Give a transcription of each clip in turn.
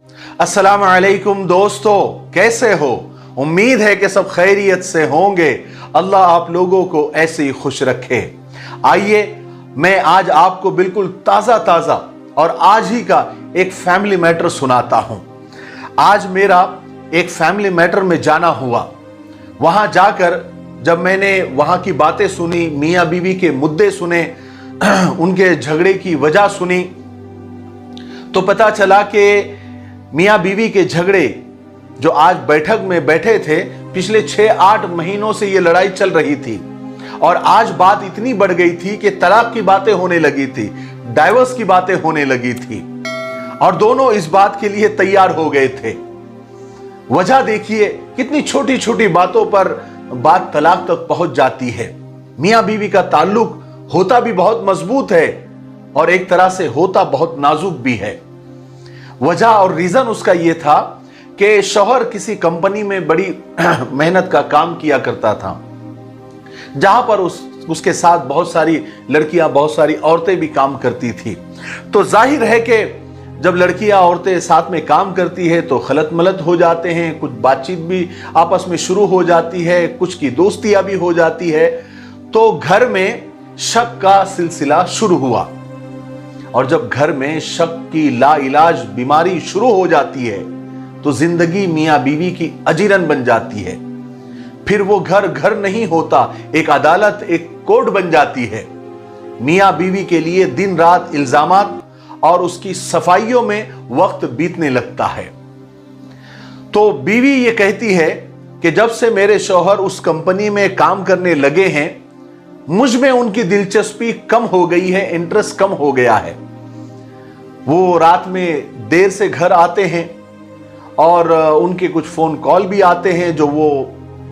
अस्सलाम वालेकुम दोस्तों, कैसे हो? उम्मीद है कि सब खैरियत से होंगे। अल्लाह आप लोगों को ऐसे ही खुश रखे। आइए मैं आज आपको बिल्कुल ताज़ा ताज़ा और आज ही का एक फैमिली मैटर सुनाता हूं। आज मेरा एक फैमिली मैटर में जाना हुआ। वहां जाकर जब मैंने वहां की बातें सुनी, मियां बीवी के मुद्दे सुने, उनके झगड़े की वजह सुनी, तो पता चला कि मियां बीवी के झगड़े जो आज बैठक में बैठे थे, पिछले 6-8 महीनों से ये लड़ाई चल रही थी और आज बात इतनी बढ़ गई थी कि तलाक की बातें होने लगी थी, डाइवोर्स की बातें होने लगी थी और दोनों इस बात के लिए तैयार हो गए थे। वजह देखिए, कितनी छोटी छोटी बातों पर बात तलाक तक पहुंच जाती है। मियां बीवी का ताल्लुक होता भी बहुत मजबूत है और एक तरह से होता बहुत नाजुक भी है। वजह और रीजन उसका यह था कि शौहर किसी कंपनी में बड़ी मेहनत का काम किया करता था, जहां पर उसके साथ बहुत सारी लड़कियां, बहुत सारी औरतें भी काम करती थी। तो जाहिर है कि जब लड़कियां औरतें साथ में काम करती है तो खलत मलत हो जाते हैं, कुछ बातचीत भी आपस में शुरू हो जाती है, कुछ की दोस्तियां भी हो जाती है। तो घर में शक का सिलसिला शुरू हुआ और जब घर में शक की लाइलाज बीमारी शुरू हो जाती है तो जिंदगी मियां बीवी की अजीरन बन जाती है। फिर वो घर घर नहीं होता, एक अदालत, एक कोर्ट बन जाती है। मियां बीवी के लिए दिन रात इल्जामात और उसकी सफाइयों में वक्त बीतने लगता है। तो बीवी ये कहती है कि जब से मेरे शौहर उस कंपनी में काम करने लगे हैं, मुझ में उनकी दिलचस्पी कम हो गई है, इंटरेस्ट कम हो गया है। वो रात में देर से घर आते हैं और उनके कुछ फोन कॉल भी आते हैं जो वो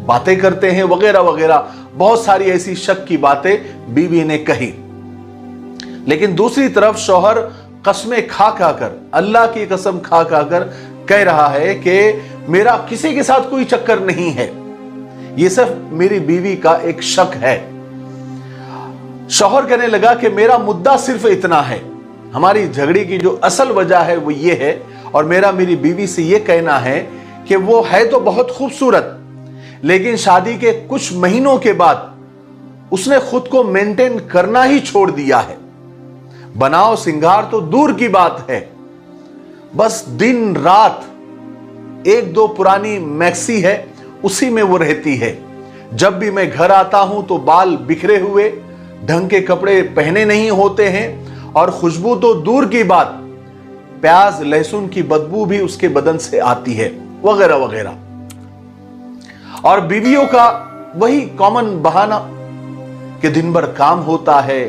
बातें करते हैं वगैरह वगैरह। बहुत सारी ऐसी शक की बातें बीवी ने कही। लेकिन दूसरी तरफ शौहर कसमें खा खा कर, अल्लाह की कसम खा खा कर कह रहा है कि मेरा किसी के साथ कोई चक्कर नहीं है, ये सिर्फ मेरी बीवी का एक शक है। शौहर कहने लगा कि मेरा मुद्दा सिर्फ इतना है, हमारी झगड़े की जो असल वजह है वो ये है और मेरी बीवी से ये कहना है कि वो है तो बहुत खूबसूरत, लेकिन शादी के कुछ महीनों के बाद उसने खुद को मेंटेन करना ही छोड़ दिया है। बनाओ सिंगार तो दूर की बात है, बस दिन रात 1-2 पुरानी मैक्सी है, उसी में वो रहती है। जब भी मैं घर आता हूं तो बाल बिखरे हुए, ढंग के कपड़े पहने नहीं होते हैं और खुशबू तो दूर की बात, प्याज लहसुन की बदबू भी उसके बदन से आती है वगैरह वगैरह। और बीवियों का वही कॉमन बहाना कि दिन भर काम होता है,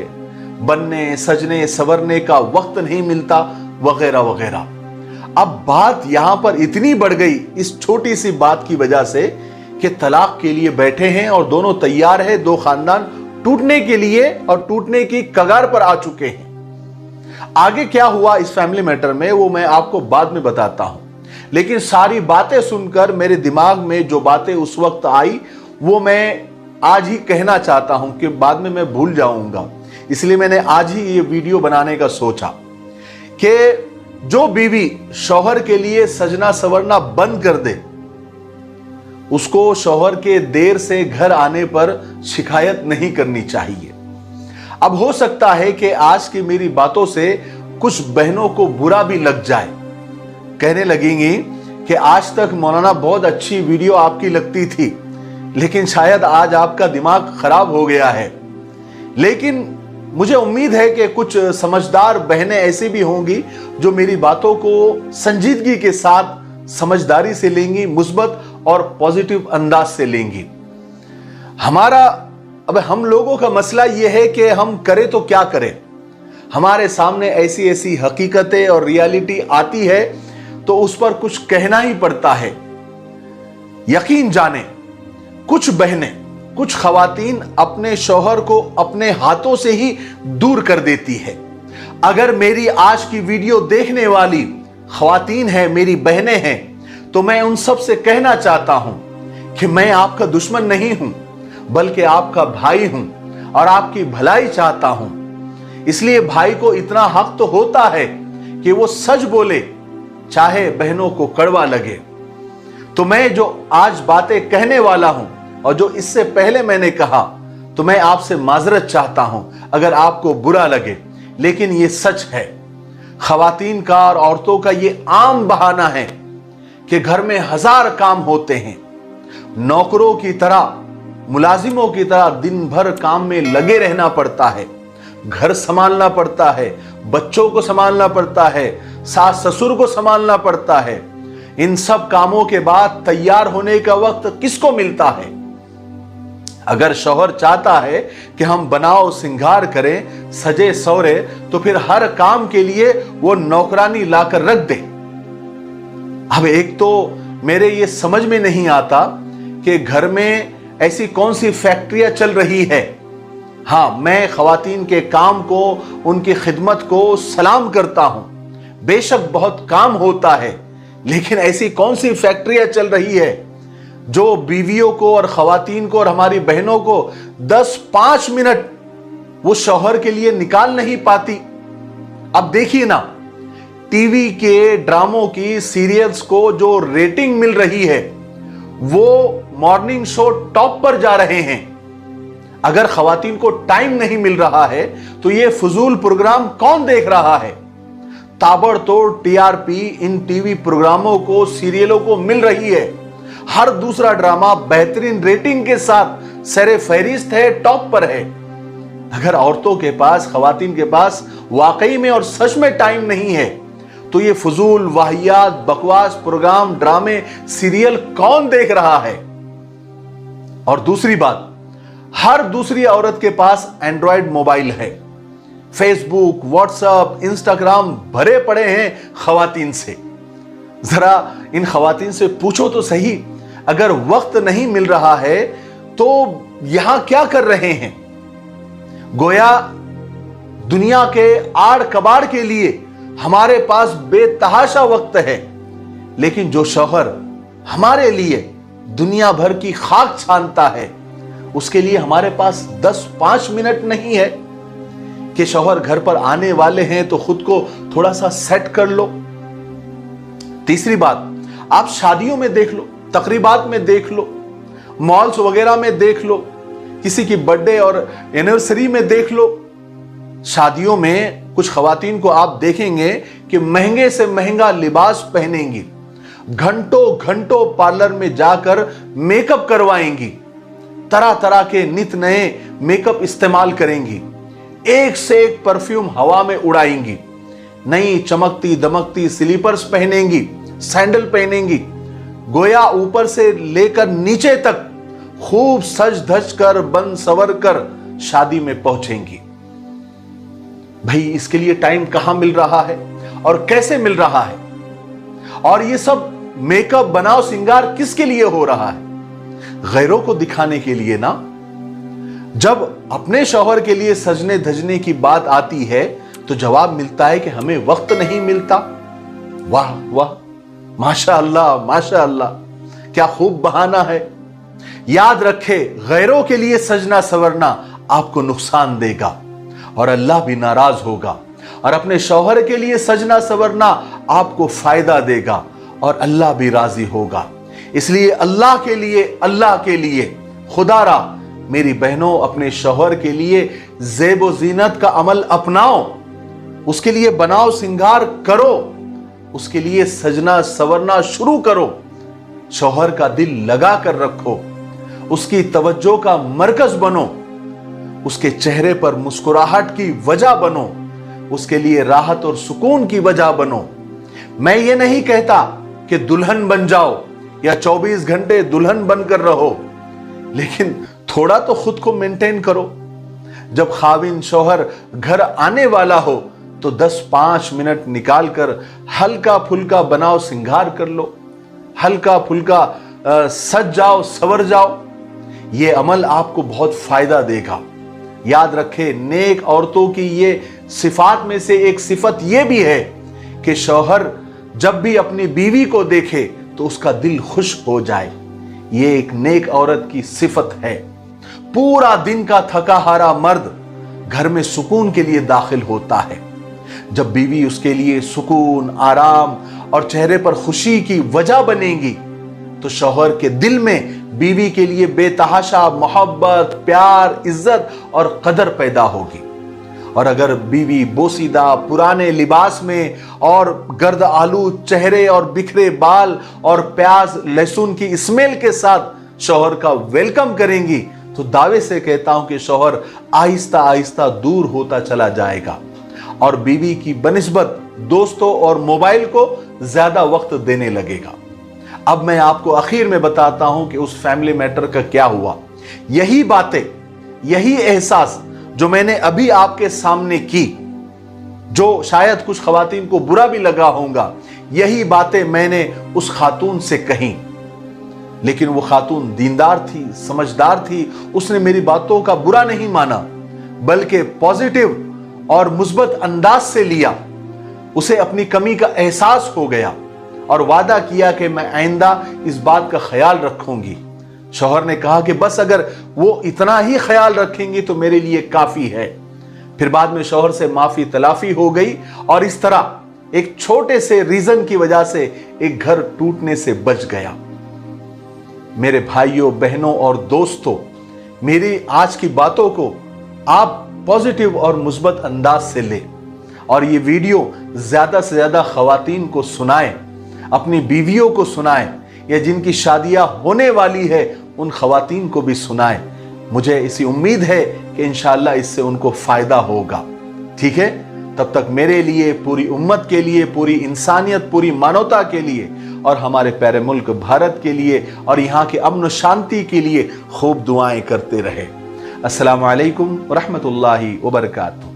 बनने सजने सवरने का वक्त नहीं मिलता वगैरह वगैरह। अब बात यहां पर इतनी बढ़ गई इस छोटी सी बात की वजह से कि तलाक के लिए बैठे हैं और दोनों तैयार है, दो खानदान टूटने के लिए और टूटने की कगार पर आ चुके हैं। आगे क्या हुआ इस फैमिली मैटर में वो मैं आपको बाद में बताता हूं, लेकिन सारी बातें सुनकर मेरे दिमाग में जो बातें उस वक्त आई वो मैं आज ही कहना चाहता हूं कि बाद में मैं भूल जाऊंगा। इसलिए मैंने आज ही ये वीडियो बनाने का सोचा कि जो बीवी शौहर के लिए सजना सवरना बंद कर दे, उसको शौहर के देर से घर आने पर शिकायत नहीं करनी चाहिए। अब हो सकता है कि आज की मेरी बातों से कुछ बहनों को बुरा भी लग जाए, कहने लगेंगी कि आज तक मौलाना बहुत अच्छी वीडियो आपकी लगती थी, लेकिन शायद आज आपका दिमाग खराब हो गया है। लेकिन मुझे उम्मीद है कि कुछ समझदार बहनें ऐसी भी होंगी जो मेरी बातों को संजीदगी के साथ, समझदारी से लेंगी, मुस्बत और पॉजिटिव अंदाज से लेंगी। अब हम लोगों का मसला यह है कि हम करें तो क्या करें। हमारे सामने ऐसी ऐसी हकीकतें और रियलिटी आती है तो उस पर कुछ कहना ही पड़ता है। यकीन जाने कुछ बहनें, कुछ खवातीन अपने शौहर को अपने हाथों से ही दूर कर देती है। अगर मेरी आज की वीडियो देखने वाली खवातीन है, मेरी बहनें हैं, तो मैं उन सब से कहना चाहता हूं कि मैं आपका दुश्मन नहीं हूं, बल्कि आपका भाई हूं और आपकी भलाई चाहता हूं। इसलिए भाई को इतना हक तो होता है कि वो सच बोले चाहे बहनों को कड़वा लगे। तो मैं जो आज बातें कहने वाला हूं और जो इससे पहले मैंने कहा, तो मैं आपसे माजरत चाहता हूं अगर आपको बुरा लगे, लेकिन ये सच है। खवातीन का और औरतों का ये आम बहाना है कि घर में 1000 काम होते हैं, नौकरों की तरह, मुलाजिमों की तरह दिन भर काम में लगे रहना पड़ता है, घर संभालना पड़ता है, बच्चों को संभालना पड़ता है, सास ससुर को संभालना पड़ता है। इन सब कामों के बाद तैयार होने का वक्त किसको मिलता है? अगर शौहर चाहता है कि हम बनाओ सिंगार करें, सजे सवरे, तो फिर हर काम के लिए वो नौकरानी लाकर रख दे। अब एक तो मेरे ये समझ में नहीं आता कि घर में ऐसी कौन सी फैक्ट्रियां चल रही है। हां, मैं खवातीन के काम को, उनकी खिदमत को सलाम करता हूं। बेशक बहुत काम होता है, लेकिन ऐसी कौन सी फैक्ट्रियां चल रही है जो बीवियों को और खवातीन को और हमारी बहनों को 10-5 मिनट वो शौहर के लिए निकाल नहीं पाती। अब देखिए ना, टीवी के ड्रामों की, सीरियल्स को जो रेटिंग मिल रही है, वो मॉर्निंग शो टॉप पर जा रहे हैं। अगर खवातीन को टाइम नहीं मिल रहा है तो ये फजूल प्रोग्राम कौन देख रहा है? ताबड़तोड़ टीआरपी इन टीवी प्रोग्रामों को, सीरियलों को मिल रही है। हर दूसरा ड्रामा बेहतरीन रेटिंग के साथ सरे फहरिस्त है, टॉप पर है। अगर औरतों के पास, खवातीन के पास वाकई में और सच में टाइम नहीं है, तो ये फजूल, वाहियात, बकवास प्रोग्राम, ड्रामे, सीरियल कौन देख रहा है? और दूसरी बात, हर दूसरी औरत के पास एंड्रॉयड मोबाइल है। फेसबुक, व्हाट्सएप, इंस्टाग्राम भरे पड़े हैं खवातीन से। जरा इन खवातीन से पूछो तो सही, अगर वक्त नहीं मिल रहा है तो यहां क्या कर रहे हैं? गोया दुनिया के आड़ कबाड़ के लिए हमारे पास बेतहाशा वक्त है, लेकिन जो शौहर हमारे लिए दुनिया भर की खाक छानता है, उसके लिए हमारे पास 10-5 मिनट नहीं है कि शौहर घर पर आने वाले हैं तो खुद को थोड़ा सा सेट कर लो। तीसरी बात, आप शादियों में देख लो, तकरीबात में देख लो, मॉल्स वगैरह में देख लो, किसी की बर्थडे और एनिवर्सरी में देख लो। शादियों में कुछ खवातीन को आप देखेंगे कि महंगे से महंगा लिबास पहनेंगी, घंटों घंटों पार्लर में जाकर मेकअप करवाएंगी, तरह तरह के नित नए मेकअप इस्तेमाल करेंगी, एक से एक परफ्यूम हवा में उड़ाएंगी, नई चमकती दमकती स्लीपर्स पहनेंगी, सैंडल पहनेंगी, गोया ऊपर से लेकर नीचे तक खूब सज धज कर, बन सवर कर शादी में पहुंचेंगी। भाई, इसके लिए टाइम कहां मिल रहा है और कैसे मिल रहा है? और ये सब मेकअप, बनाओ सिंगार किसके लिए हो रहा है? गैरों को दिखाने के लिए ना। जब अपने शौहर के लिए सजने धजने की बात आती है तो जवाब मिलता है कि हमें वक्त नहीं मिलता। वाह वाह, माशा अल्लाह, माशा अल्लाह, क्या खूब बहाना है। याद रखे, गैरों के लिए सजना सवरना आपको नुकसान देगा और अल्लाह भी नाराज होगा, और अपने शौहर के लिए सजना सवरना आपको फायदा देगा और अल्लाह भी राजी होगा। इसलिए अल्लाह के लिए खुदारा मेरी बहनों, अपने शौहर के लिए ज़ेब ज़ीनत का अमल अपनाओ, उसके लिए बनाओ सिंगार करो, उसके लिए सजना सवरना शुरू करो, शौहर का दिल लगा कर रखो, उसकी तवज्जो का मरकज बनो, उसके चेहरे पर मुस्कुराहट की वजह बनो, उसके लिए राहत और सुकून की वजह बनो। मैं ये नहीं कहता कि दुल्हन बन जाओ या 24 घंटे दुल्हन बनकर रहो, लेकिन थोड़ा तो खुद को मेंटेन करो। जब खाविन शौहर घर आने वाला हो तो 10-5 मिनट निकालकर हल्का फुल्का बनाओ सिंगार कर लो, हल्का फुल्का सज जाओ, सवर जाओ। ये अमल आपको बहुत फायदा देगा। याद रखे, नेक औरतों की ये सिफात में से एक सिफत ये भी है कि शौहर जब भी अपनी बीवी को देखे तो उसका दिल खुश हो जाए। ये एक नेक औरत की सिफत है। पूरा दिन का थका हारा मर्द घर में सुकून के लिए दाखिल होता है। जब बीवी उसके लिए सुकून, आराम और चेहरे पर खुशी की वजह बनेंगी, तो शौहर के दिल में बीवी के लिए बेतहाशा मोहब्बत, प्यार, इज्जत और कदर पैदा होगी। और अगर बीवी बोसीदा पुराने लिबास में और गर्द आलू चेहरे और बिखरे बाल और प्याज लहसुन की स्मेल के साथ शौहर का वेलकम करेंगी, तो दावे से कहता हूं कि शौहर आहिस्ता आहिस्ता दूर होता चला जाएगा और बीवी की बनिस्बत दोस्तों और मोबाइल को ज्यादा वक्त देने लगेगा। अब मैं आपको आखिर में बताता हूं कि उस फैमिली मैटर का क्या हुआ। यही बातें, यही एहसास जो मैंने अभी आपके सामने की, जो शायद कुछ खवातीन को बुरा भी लगा होगा, यही बातें मैंने उस खातून से कही। लेकिन वो खातून दीनदार थी, समझदार थी, उसने मेरी बातों का बुरा नहीं माना, बल्कि पॉजिटिव और मुस्बत अंदाज से लिया। उसे अपनी कमी का एहसास हो गया और वादा किया कि मैं आइंदा इस बात का ख्याल रखूंगी। शौहर ने कहा कि बस अगर वो इतना ही ख्याल रखेंगी तो मेरे लिए काफी है। फिर बाद में शौहर से माफी तलाफी हो गई और इस तरह एक छोटे से रीजन की वजह से एक घर टूटने से बच गया। मेरे भाइयों, बहनों और दोस्तों, मेरी आज की बातों को आप पॉजिटिव और मुस्बत अंदाज से लें और ये वीडियो ज्यादा से ज्यादा खवातीन को सुनाएं, अपनी बीवियों को सुनाएं, या जिनकी शादियां होने वाली है उन खवातीन को भी सुनाएं। मुझे इसी उम्मीद है कि इंशाअल्लाह इससे उनको फायदा होगा। ठीक है, तब तक मेरे लिए, पूरी उम्मत के लिए, पूरी इंसानियत, पूरी मानवता के लिए और हमारे प्यारे मुल्क भारत के लिए और यहाँ के अमन और शांति के लिए खूब दुआएं करते रहे। अस्सलामु अलैकुम व रहमतुल्लाहि व बरकातहू।